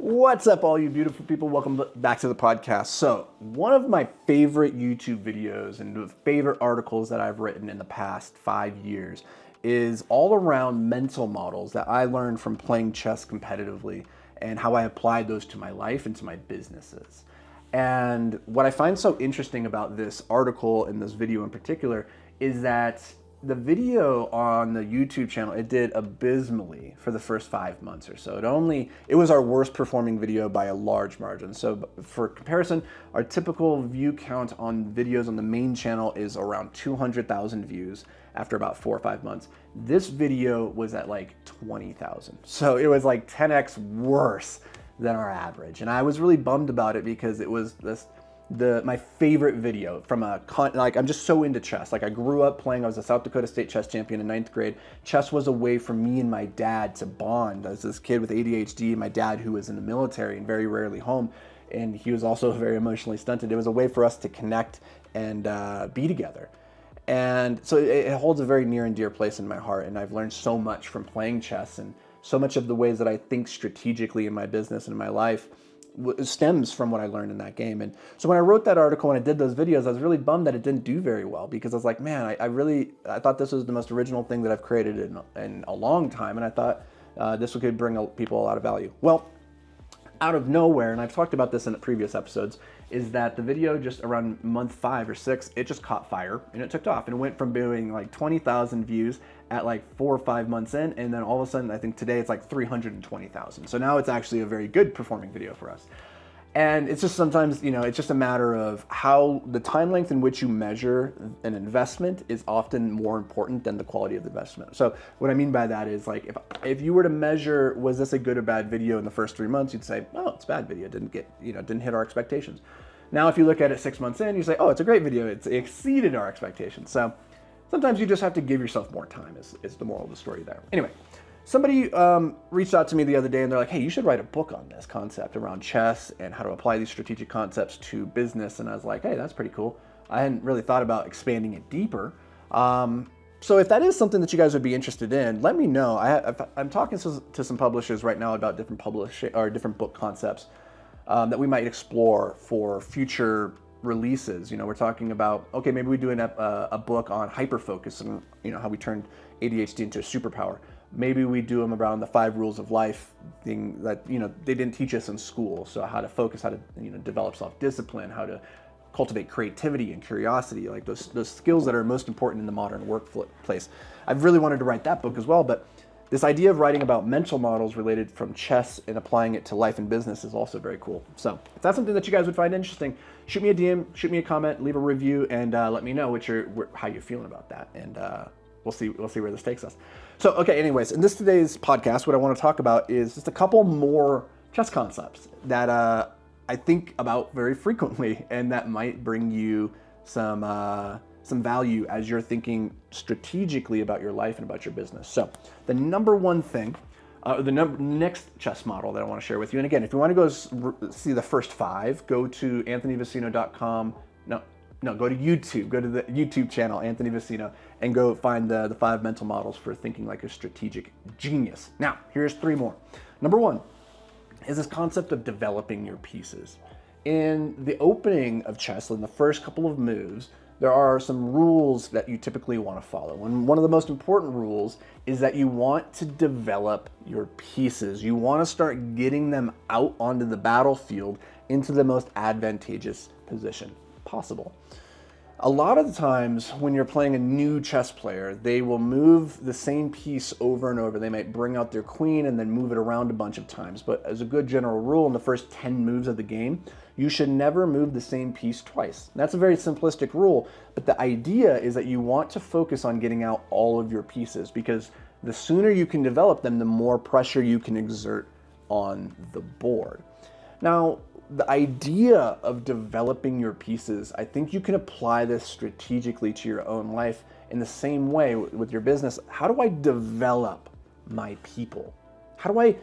What's up, all you beautiful people? Welcome back to the podcast. So, one of my favorite YouTube videos and the favorite articles that I've written in the past 5 years is all around mental models that I learned from playing chess competitively and how I applied those to my life and to my businesses. And what I find so interesting about this article and this video in particular is that the video on the YouTube channel, it did abysmally for the first 5 months or so. It was our worst performing video by a large margin. So for comparison, our typical view count on videos on the main channel is around 200,000 views after about 4 or 5 months. This video was at like 20,000. So it was like 10x worse than our average. And I was really bummed about it because it was my favorite video from I'm just so into chess. Like, I grew up playing. I was a South Dakota State chess champion in 9th grade. Chess was a way for me and my dad to bond. As this kid with ADHD, my dad, who was in the military and very rarely home, and he was also very emotionally stunted. It was a way for us to connect and be together. And so it holds a very near and dear place in my heart. And I've learned so much from playing chess, and so much of the ways that I think strategically in my business and in my life stems from what I learned in that game. And so when I wrote that article and I did those videos, I was really bummed that it didn't do very well, because I was like, man, I thought this was the most original thing that I've created in a long time, and I thought this could bring people a lot of value. Well, out of nowhere, and I've talked about this in the previous episodes, is that the video just around month 5 or 6, it just caught fire and it took off, and it went from doing like 20,000 views at like 4 or 5 months in, and then all of a sudden, I think today it's like 320,000. So now it's actually a very good performing video for us. And it's just sometimes, it's just a matter of how the time length in which you measure an investment is often more important than the quality of the investment. So what I mean by that is, like, if you were to measure, was this a good or bad video in the first 3 months, you'd say, oh, it's a bad video. It didn't hit our expectations. Now, if you look at it 6 months in, you say, oh, it's a great video. It exceeded our expectations. So sometimes you just have to give yourself more time is the moral of the story there. Anyway, somebody reached out to me the other day and they're like, hey, you should write a book on this concept around chess and how to apply these strategic concepts to business. And I was like, hey, that's pretty cool. I hadn't really thought about expanding it deeper. So if that is something that you guys would be interested in, let me know. I'm talking to some publishers right now about different book concepts that we might explore for future releases. We're talking about, okay, maybe we do a book on hyperfocus and how we turned ADHD into a superpower. Maybe we do them around the 5 rules of life thing that they didn't teach us in school. So how to focus, how to develop self-discipline, how to cultivate creativity and curiosity, like those skills that are most important in the modern workplace. I've really wanted to write that book as well, but this idea of writing about mental models related from chess and applying it to life and business is also very cool. So if that's something that you guys would find interesting, shoot me a DM, shoot me a comment, leave a review, and let me know how you're feeling about that. And we'll see where this takes us. So, okay, anyways, in today's podcast, what I want to talk about is just a couple more chess concepts that I think about very frequently, and that might bring you some value as you're thinking strategically about your life and about your business. So the number one thing, next chess model that I want to share with you, and again, if you want to go see the first 5, go to anthonyvicino.com. Go to YouTube. Go to the YouTube channel, Anthony Vicino, and go find the 5 mental models for thinking like a strategic genius. Now, here's 3 more. Number 1 is this concept of developing your pieces. In the opening of chess, in the first couple of moves, there are some rules that you typically want to follow. And one of the most important rules is that you want to develop your pieces. You want to start getting them out onto the battlefield into the most advantageous position possible. A lot of the times when you're playing a new chess player, they will move the same piece over and over. They might bring out their queen and then move it around a bunch of times. But as a good general rule, in the first 10 moves of the game, you should never move the same piece twice. That's a very simplistic rule, but the idea is that you want to focus on getting out all of your pieces, because the sooner you can develop them, the more pressure you can exert on the board. Now, the idea of developing your pieces, I think you can apply this strategically to your own life in the same way with your business. How do I develop my people? How do I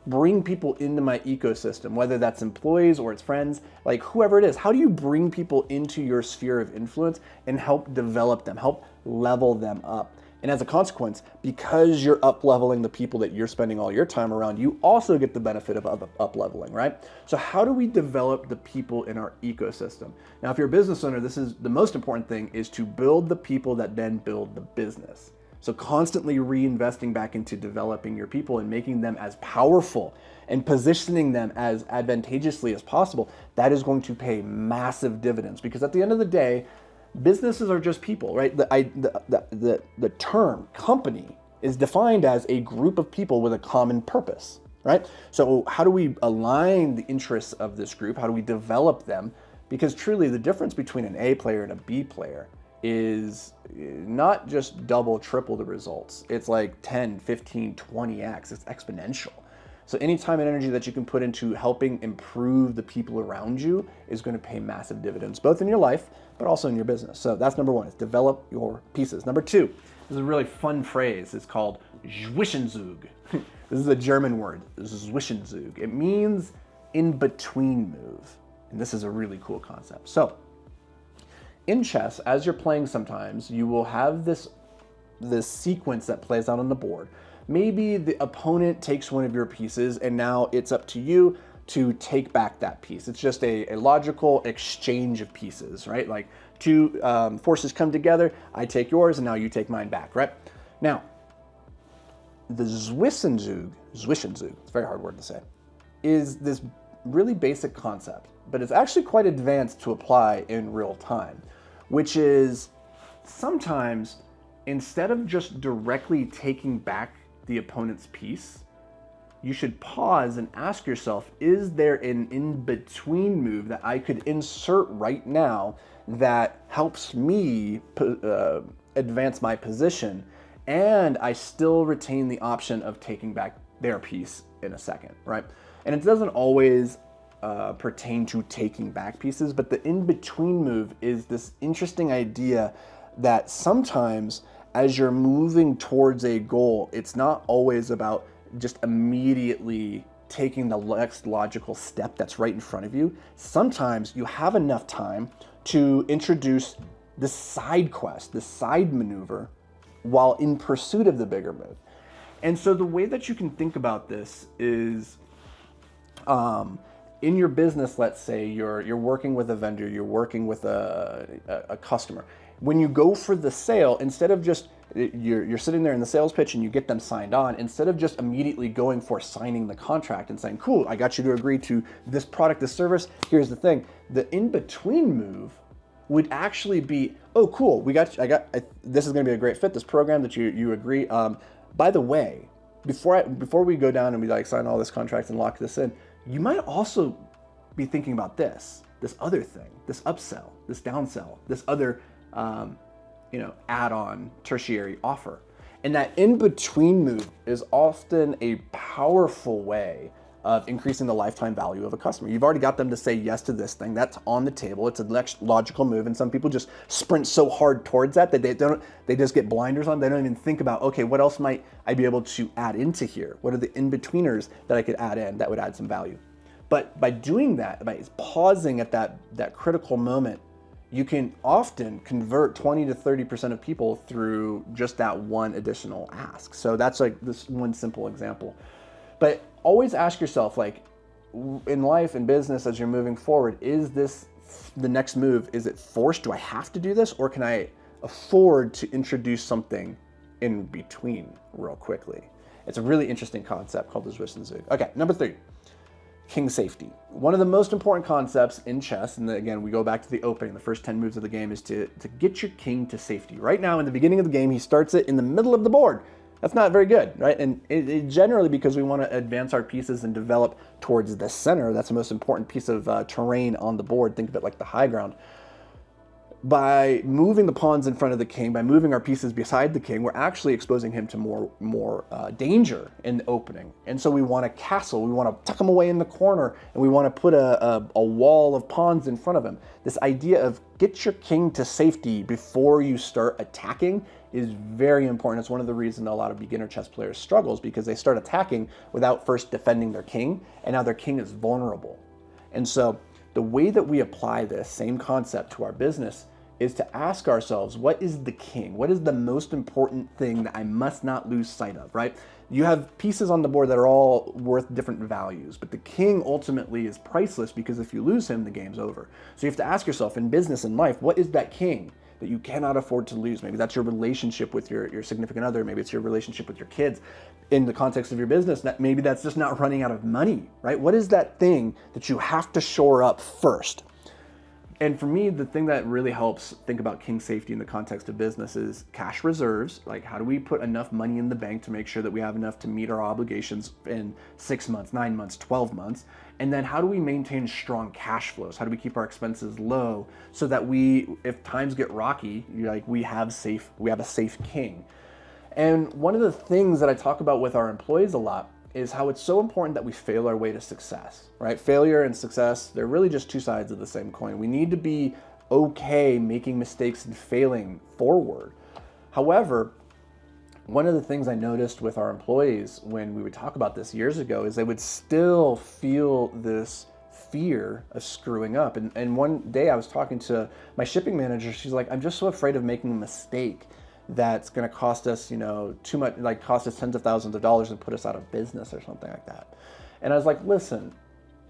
bring people into my ecosystem, whether that's employees or it's friends, like whoever it is? How do you bring people into your sphere of influence and help develop them, help level them up? And as a consequence, because you're up-leveling the people that you're spending all your time around, you also get the benefit of up-leveling, right? So how do we develop the people in our ecosystem? Now, if you're a business owner, this is the most important thing, is to build the people that then build the business. So constantly reinvesting back into developing your people and making them as powerful and positioning them as advantageously as possible, that is going to pay massive dividends, because at the end of the day, businesses are just people, right? The term company is defined as a group of people with a common purpose, right? So how do we align the interests of this group? How do we develop them? Because truly the difference between an A player and a B player is not just double, triple the results. It's like 10, 15, 20x. It's exponential. So any time and energy that you can put into helping improve the people around you is going to pay massive dividends, both in your life, but also in your business. So that's number one, is develop your pieces. Number two, this is a really fun phrase. It's called Zwischenzug. This is a German word, Zwischenzug. It means in between move. And this is a really cool concept. So in chess, as you're playing sometimes, you will have this sequence that plays out on the board. Maybe the opponent takes one of your pieces and now it's up to you to take back that piece. It's just a logical exchange of pieces, right? Like two forces come together, I take yours and now you take mine back, right? Now, the Zwischenzug, it's a very hard word to say, is this really basic concept, but it's actually quite advanced to apply in real time, which is sometimes instead of just directly taking back the opponent's piece, you should pause and ask yourself, is there an in-between move that I could insert right now that helps me advance my position, and I still retain the option of taking back their piece in a second, right? And it doesn't always pertain to taking back pieces, but the in-between move is this interesting idea that sometimes as you're moving towards a goal, it's not always about just immediately taking the next logical step that's right in front of you. Sometimes you have enough time to introduce the side quest, the side maneuver, while in pursuit of the bigger move. And so the way that you can think about this is, in your business, let's say you're working with a vendor, you're working with a customer. When you go for the sale, instead of just, you're sitting there in the sales pitch and you get them signed on, instead of just immediately going for signing the contract and saying, cool, I got you to agree to this product, this service, here's the thing. The in-between move would actually be, oh, cool, this is gonna be a great fit, this program that you agree. By the way, before we go down and we like sign all this contract and lock this in, you might also be thinking about this other thing, this upsell, this downsell, this other add-on tertiary offer. And that in-between move is often a powerful way of increasing the lifetime value of a customer. You've already got them to say yes to this thing. That's on the table. It's a next logical move. And some people just sprint so hard towards that they just get blinders on. They don't even think about, okay, what else might I be able to add into here? What are the in-betweeners that I could add in that would add some value? But by doing that, by pausing at that critical moment, you can often convert 20 to 30% of people through just that one additional ask. So that's like this one simple example. But always ask yourself, like, in life and business as you're moving forward, is this the next move? Is it forced? Do I have to do this? Or can I afford to introduce something in between real quickly? It's a really interesting concept called the Zwischenzug. Okay, number 3. King safety. One of the most important concepts in chess, and again, we go back to the opening, the first 10 moves of the game, is to get your king to safety. Right now, in the beginning of the game, he starts it in the middle of the board. That's not very good, right? And it generally, because we want to advance our pieces and develop towards the center, that's the most important piece of terrain on the board. Think of it like the high ground. By moving the pawns in front of the king, by moving our pieces beside the king, we're actually exposing him to more danger in the opening. And so we want a castle, we want to tuck him away in the corner, and we want to put a wall of pawns in front of him. This idea of get your king to safety before you start attacking is very important. It's one of the reasons a lot of beginner chess players struggles, because they start attacking without first defending their king, and now their king is vulnerable. And so the way that we apply this same concept to our business is to ask ourselves, what is the king? What is the most important thing that I must not lose sight of, right? You have pieces on the board that are all worth different values, but the king ultimately is priceless, because if you lose him, the game's over. So you have to ask yourself, in business and life, what is that king that you cannot afford to lose? Maybe that's your relationship with your significant other. Maybe it's your relationship with your kids. In the context of your business, maybe that's just not running out of money, right? What is that thing that you have to shore up first? And for me, the thing that really helps think about king safety in the context of business is cash reserves. Like, how do we put enough money in the bank to make sure that we have enough to meet our obligations in 6 months, 9 months, 12 months? And then how do we maintain strong cash flows? How do we keep our expenses low so that if times get rocky, we have a safe king? And one of the things that I talk about with our employees a lot is how it's so important that we fail our way to success, right? Failure and success, they're really just two sides of the same coin. We need to be okay making mistakes and failing forward. However, one of the things I noticed with our employees when we would talk about this years ago is they would still feel this fear of screwing up. And one day I was talking to my shipping manager. She's like, I'm just so afraid of making a mistake that's going to cost us, too much, cost us tens of thousands of dollars and put us out of business or something like that. And I was like, listen,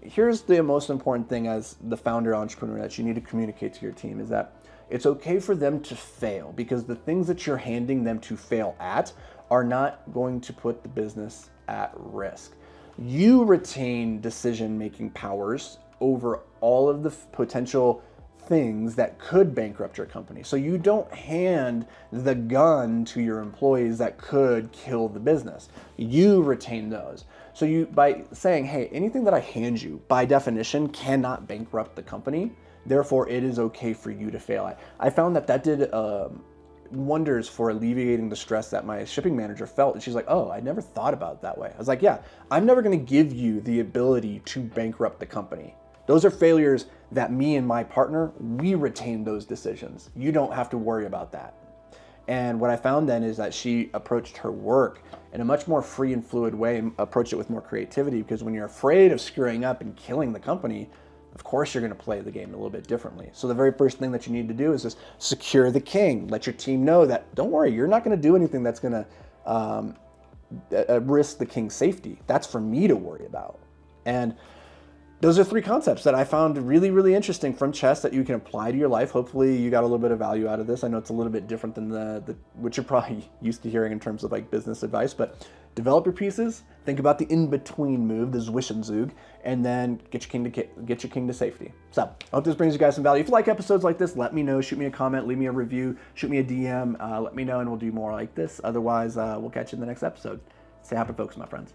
here's the most important thing as the founder entrepreneur that you need to communicate to your team, is that it's okay for them to fail, because the things that you're handing them to fail at are not going to put the business at risk. You retain decision-making powers over all of the potential things that could bankrupt your company. So you don't hand the gun to your employees that could kill the business. You retain those. So by saying, hey, anything that I hand you by definition cannot bankrupt the company, therefore it is okay for you to fail. I found that did wonders for alleviating the stress that my shipping manager felt. And she's like, oh, I never thought about it that way. I was like, yeah, I'm never going to give you the ability to bankrupt the company. Those are failures that me and my partner, we retain those decisions. You don't have to worry about that. And what I found then is that she approached her work in a much more free and fluid way, and approached it with more creativity, because when you're afraid of screwing up and killing the company, of course you're going to play the game a little bit differently. So the very first thing that you need to do is just secure the king. Let your team know that, don't worry, you're not going to do anything that's going to risk the king's safety. That's for me to worry about. And those are three concepts that I found really, really interesting from chess that you can apply to your life. Hopefully you got a little bit of value out of this. I know it's a little bit different than what you're probably used to hearing in terms of business advice, but develop your pieces, think about the in-between move, the Zwischenzug, and then get your king to safety. So I hope this brings you guys some value. If you like episodes like this, let me know. Shoot me a comment, leave me a review, shoot me a DM, let me know, and we'll do more like this. Otherwise, we'll catch you in the next episode. Stay hyper focused, my friends.